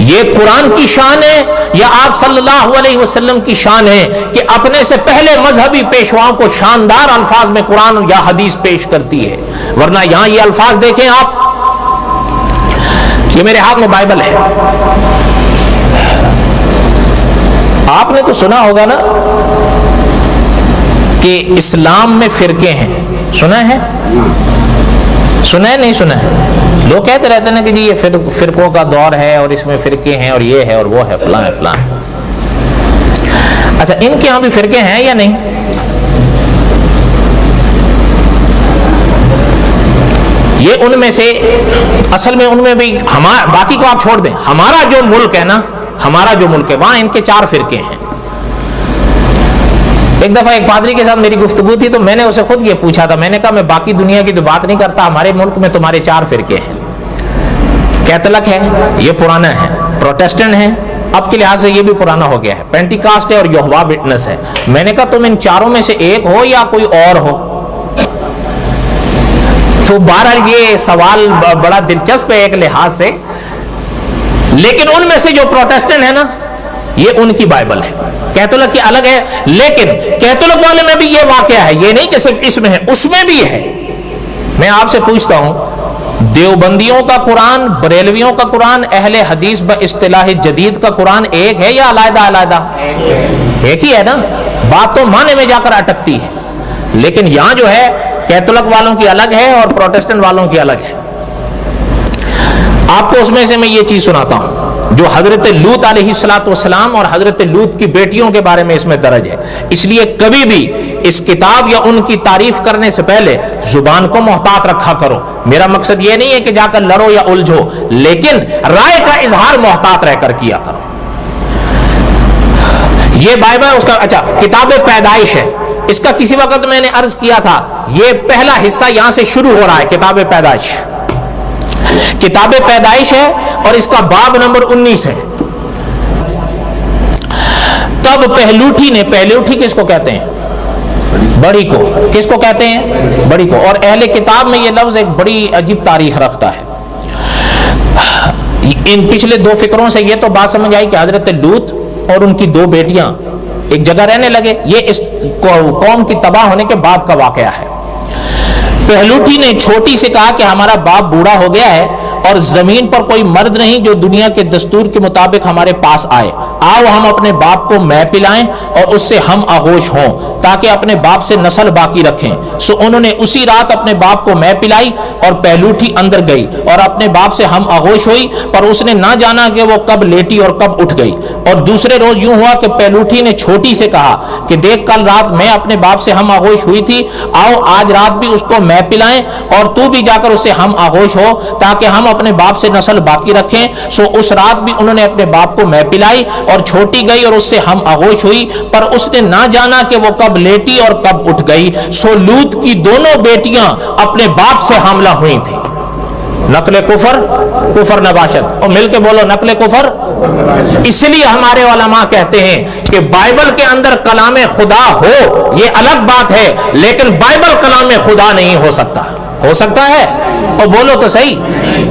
یہ قرآن کی شان ہے یا آپ صلی اللہ علیہ وسلم کی شان ہے کہ اپنے سے پہلے مذہبی پیشواؤں کو شاندار الفاظ میں قرآن یا حدیث پیش کرتی ہے۔ ورنہ یہاں یہ الفاظ دیکھیں آپ، یہ میرے ہاتھ میں بائبل ہے، آپ نے تو سنا ہوگا نا کہ اسلام میں فرقے ہیں، سنا ہے؟ سنا ہے نہیں سنا ہے؟ لوگ کہتے رہتے ہیں کہ جی یہ فرقوں کا دور ہے اور اس میں فرقے ہیں اور یہ ہے اور وہ ہے فلاں ہے فلاں۔ اچھا ان کے ہاں بھی فرقے ہیں یا نہیں؟ یہ ان میں سے اصل میں ان میں بھی باقی کو آپ چھوڑ دیں، ہمارا جو ملک ہے نا، ہمارا جو ملک ہے وہاں ان کے 4 فرقے ہیں۔ ایک دفعہ ایک پادری کے ساتھ میری گفتگو تھی تو میں نے اسے خود یہ پوچھا تھا، میں نے کہا میں باقی دنیا کی تو بات نہیں کرتا، ہمارے ملک میں تمہارے 4 فرقے ہیں، کیتھولک ہے، یہ پرانا ہے، پروٹیسٹنٹ ہیں، اب کے لحاظ سے یہ بھی پرانا ہو گیا ہے، پینٹیکاسٹ ہے اور یہوہ وٹنس ہے۔ میں نے کہا تم ان چاروں میں سے ایک ہو یا کوئی اور ہو؟ تو بہرحال یہ سوال بڑا دلچسپ ہے ایک لحاظ سے، لیکن ان میں سے جو پروٹیسٹنٹ ہے نا، یہ ان کی بائبل ہے، کیتھولک کی الگ ہے، لیکن کیتھولک والے میں بھی یہ واقعہ ہے، یہ نہیں کہ صرف اس میں ہے، اس میں بھی ہے۔ میں آپ سے پوچھتا ہوں، دیوبندیوں کا قرآن، بریلویوں کا قرآن، اہل حدیث باصطلاح جدید کا قرآن ایک ہے یا علیحدہ علیحدہ؟ ایک ہی ہے نا، بات تو معنی میں جا کر اٹکتی ہے، لیکن یہاں جو ہے کیتھولک والوں کی الگ ہے اور پروٹیسٹنٹ والوں کی الگ ہے۔ آپ کو اس میں سے میں یہ چیز سناتا ہوں جو حضرت لوط علیہ السلام اور حضرت لوط کی بیٹیوں کے بارے میں اس میں درج ہے۔ اس لیے کبھی بھی اس کتاب یا ان کی تعریف کرنے سے پہلے زبان کو محتاط رکھا کرو۔ میرا مقصد یہ نہیں ہے کہ جا کر لڑو یا الجھو، لیکن رائے کا اظہار محتاط رہ کر کیا کرو۔ یہ بائبل اس کا اچھا کتاب پیدائش ہے، اس کا کسی وقت میں نے عرض کیا تھا، یہ پہلا حصہ یہاں سے شروع ہو رہا ہے، کتاب پیدائش۔ کتاب پیدائش ہے اور اس کا باب نمبر 19 ہے۔ تب پہلوٹھی نے، پہلوٹھی کس کو کہتے ہیں؟ بڑی کو۔ کس کو کہتے ہیں؟ بڑی کو۔ اور اہل کتاب میں یہ لفظ ایک بڑی عجیب تاریخ رکھتا ہے۔ ان پچھلے دو فکروں سے یہ تو بات سمجھ آئی کہ حضرت لوط اور ان کی دو بیٹیاں ایک جگہ رہنے لگے، یہ اس قوم کی تباہ ہونے کے بعد کا واقعہ ہے۔ پہلوٹھی نے چھوٹی سے کہا کہ ہمارا باپ بوڑھا ہو گیا ہے اور زمین پر کوئی مرد نہیں جو دنیا کے دستور کے مطابق ہمارے پاس آئے، آؤ ہم اپنے باپ کو مے پلائیں اور اس سے ہم آغوش ہوں تاکہ اپنے باپ سے نسل باقی رکھیں۔ سو انہوں نے اسی رات اپنے باپ کو مے پلائی اور پہلوٹھی اندر گئی اور اپنے باپ سے ہم آغوش ہوئی، پر اس نے نہ جانا کہ وہ کب لیٹی اور کب اٹھ گئی۔ اور دوسرے روز یوں ہوا کہ پہلوٹھی نے چھوٹی سے کہا کہ دیکھ کل رات میں اپنے باپ سے ہم آغوش ہوئی تھی، آؤ آج رات بھی اس کو مے پلائیں اور تو بھی جا کر اس سے ہم آغوش ہو تاکہ ہم اپنے باپ سے نسل باقی رکھیں۔ سو اس رات بھی انہوں نے اپنے باپ کو مے پلائی اور چھوٹی گئی اور اس سے ہم آغوش ہوئی، پر اس نے نہ جانا کہ وہ کب لیٹی اور کب اٹھ گئی۔ سو لوط کی دونوں بیٹیاں اپنے باپ سے حاملہ ہوئی تھیں۔ نقل کفر، کفر نباشت، اور مل کے بولو نقل کفر۔ اس لیے ہمارے علماء کہتے ہیں کہ بائبل کے اندر کلام خدا ہو یہ الگ بات ہے، لیکن بائبل کلام خدا نہیں ہو سکتا۔ ہو سکتا ہے؟ اور بولو تو صحیح۔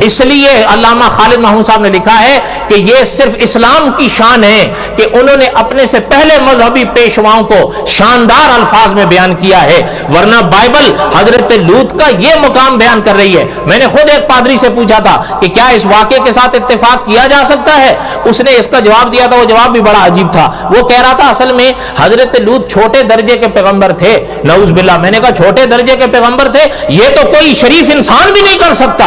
اس لیے علامہ خالد محمود صاحب نے لکھا ہے کہ یہ صرف اسلام کی شان ہے کہ انہوں نے اپنے سے پہلے مذہبی پیشواؤں کو شاندار الفاظ میں بیان کیا ہے، ورنہ بائبل حضرت لوط کا یہ مقام بیان کر رہی ہے۔ میں نے خود ایک پادری سے پوچھا تھا کہ کیا اس واقعے کے ساتھ اتفاق کیا جا سکتا ہے؟ اس نے اس کا جواب دیا تھا، وہ جواب بھی بڑا عجیب تھا۔ وہ کہہ رہا تھا اصل میں حضرت لوط چھوٹے درجے کے پیغمبر تھے، نعوذ باللہ۔ میں نے کہا چھوٹے درجے کے پیغمبر تھے، یہ تو کوئی شریف انسان بھی نہیں کر سکتا۔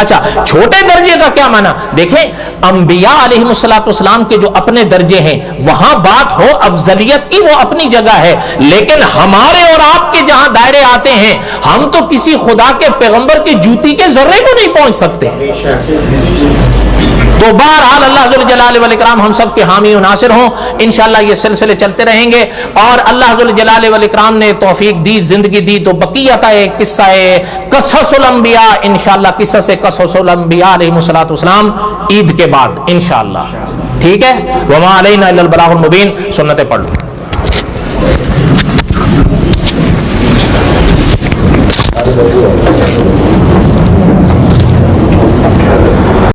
اچھا چھوٹے درجے کا کیا معنی؟ دیکھیں انبیاء علیہ السلام کے جو اپنے درجے ہیں وہاں بات ہو افضلیت کی، وہ اپنی جگہ ہے، لیکن ہمارے اور آپ کے جہاں دائرے آتے ہیں ہم تو کسی خدا کے پیغمبر کی جوتی کے ذرے کو نہیں پہنچ سکتے۔ تو بہرحال اللہ ذو الجلال والاکرام ہم سب کے حامی و ناصر ہوں۔ انشاءاللہ یہ سلسلے چلتے رہیں گے، اور اللہ ذو الجلال والاکرام نے توفیق دی، زندگی دی تو بقیت ہے قصہ قصص الانبیاء، انشاءاللہ قصہ سے قصص الانبیاء علیہ السلام عید کے بعد انشاءاللہ، ٹھیک ہے؟ وما علینا الا البلاغ المبین۔ سنتیں پڑھ لو۔